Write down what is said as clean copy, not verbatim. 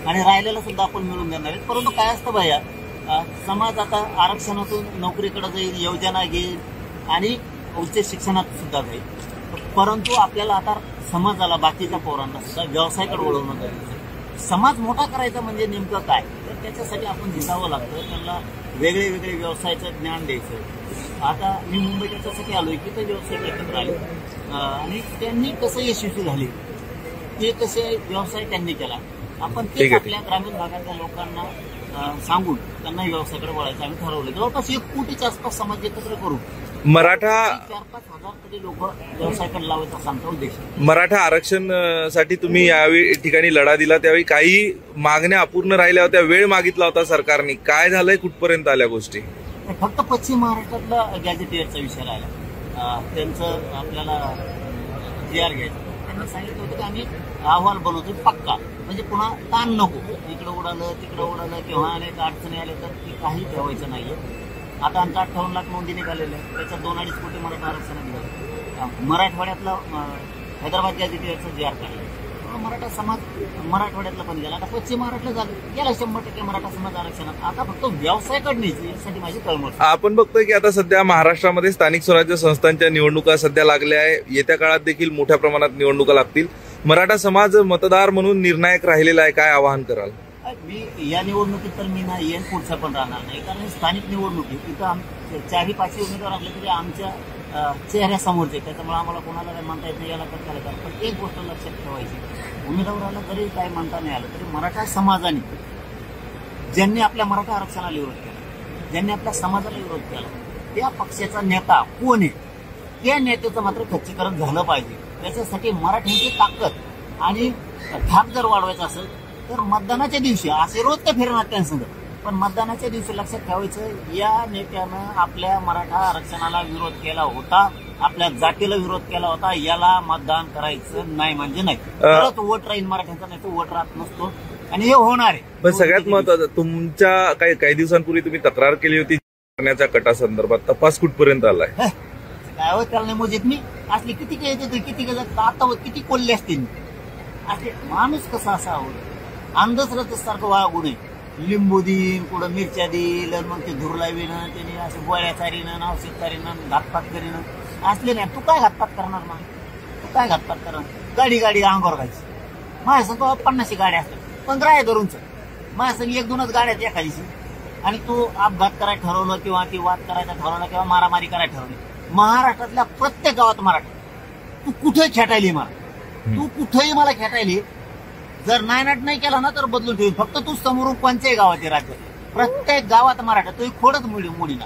आणि राहिलेलं सुद्धा आपण मिळवून देणार आहे। परंतु काय असतं भैया, समाज आता आरक्षणातून नोकरीकडे जाईल, योजना घेईल आणि उच्च शिक्षणात सुद्धा जाईल, परंतु आपल्याला आता समाजाला, बाकीच्या पोरांना सुद्धा व्यवसायाकडे वळवणं गरजेचं आहे। समाज मोठा करायचा म्हणजे नेमकं काय, तर त्याच्यासाठी आपण झिजावं लागतं, त्यांना वेगळे वेगळे व्यवसायाचं ज्ञान द्यायचं। आता मी मुंबईत त्याच्यासाठी आलोय की ते व्यवसाय एकत्र आले आणि त्यांनी कसं यशस्वी झाले, ते कसे व्यवसाय त्यांनी केला, आपण ते आपल्या ग्रामीण भागातल्या लोकांना सांगून त्यांना व्यवसायाकडे वळायचं आम्ही ठरवलं। जवळपास 1 कोटीच्या आसपास समाज एकत्र करू, मराठा 4-5 हजार तरी लोक व्यवसायाकडे लावायचा आमचा उद्देश। मराठा आरक्षण साठी तुम्ही यावेळी ठिकाणी लढा दिला, त्यावेळी काही मागण्या अपूर्ण राहिल्या होत्या, वेळ मागितला होता सरकारने, काय झालंय, कुठपर्यंत आल्या गोष्टी? फक्त पश्चिम महाराष्ट्रातला गॅजेटियरचा विषय राहिला, त्यांचं आपल्याला GR घ्यायचं, त्यांनी सांगितलं होतं की आम्ही अहवाल बनवतो पक्का, म्हणजे पुन्हा ताण नको, इकडं उडालं तिकडं उडालं किंवा अनेक अडचणी आल्या तर ती काही ठेवायचं नाहीये। आता आमचा 58 लाख नोंदी निघालेल्या आहेत, त्याच्यात 2-2.5 कोटी मराठा आरक्षण निघालं। मराठवाड्यातला हैदराबाद गॅजेटियरचं GR काढलं, मराठा समाज मराठवाड्यातला पण गेला, आता पश्चिम महाराष्ट्रात झालं, गेला 100% मराठा समाज आरक्षणात। आता फक्त व्यवसाय काढण्याची यासाठी माझी तळमळ। आपण बघतोय की आता सध्या महाराष्ट्रामध्ये स्थानिक स्वराज्य संस्थांच्या निवडणुका सध्या लागल्या आहे, येत्या काळात देखील मोठ्या प्रमाणात निवडणुका लागतील, मराठा समाज मतदार म्हणून निर्णायक राहिलेला आहे, काय आवाहन कराल? मी या निवडणुकीत तर मी नाही येईन, पुढच्या पण राहणार नाही, कारण स्थानिक निवडणुकीत तिथं 4-5 उमेदवार असले तरी आमच्या चेहऱ्यासमोरचे, त्याच्यामुळे आम्हाला कोणाला काय म्हणता येत नाही, याला करता येतात। पण एक गोष्ट लक्षात ठेवायची, उमेदवाराला जरी काय म्हणता नाही आलं तरी मराठा समाजाने, ज्यांनी आपल्या मराठा आरक्षणाला विरोध केला, ज्यांनी आपल्या समाजाला विरोध केला, त्या पक्षाचा नेता कोण आहे, त्या नेत्याचं मात्र खच्चीकरण झालं पाहिजे। त्याच्यासाठी मराठ्यांची ताकद आणि धाक जर वाढवायचा असेल तर मतदानाच्या दिवशी, असे रोज ते फिरणार त्यांसंग, पण मतदानाच्या दिवशी लक्षात ठेवायचं, या नेत्यानं आपल्या मराठा आरक्षणाला विरोध केला होता, आपल्या जातीला विरोध केला होता, याला मतदान करायचं नाही म्हणजे नाही, परत वोट राहील मराठ्यांचा, नाही तो वोट राहत नसतो आणि हे होणार आहे। पण सगळ्यात महत्वाचं, तुमच्या काही दिवसांपूर्वी तुम्ही तक्रार केली होती करण्याच्या कटासंदर्भात, तपास कुठपर्यंत आलाय? काय होत त्याला नाही मोजित मी, असली किती काय येते, किती आता किती कोल्हे असतील, असे माणूस कसा असावं, अंधश्रद्धेसारखं वागू नये, लिंबू देईन, कुठं मिरच्या देईल, मग ते धूर लावीनं, त्याने असं गोळ्या चारीनं, औषध चारीनं, घातपात करीनं असले नाही। तू काय घातपात करणार मग, तू काय घातपात करणार? गाडी अंगावर घायची, माझ्या संग 50 गाड्या असतात, 15 आहे धरूनच, माझ्या संग 1-2च गाड्या एखादीची, आणि तू अपघात करायला ठरवलं किंवा ती वाद करायचा ठरवलं किंवा मारामारी करायला ठरवली, महाराष्ट्रातल्या प्रत्येक गावात मराठा, तू कुठे खेटायली मला, तू कुठेही मला खेटायली, जर नायनाट नाही केला ना तर बदलून ठेवू, फक्त तू समोरून कोणत्याही गावात राज्यात प्रत्येक गावात मराठा, तो खोडच मोडीना।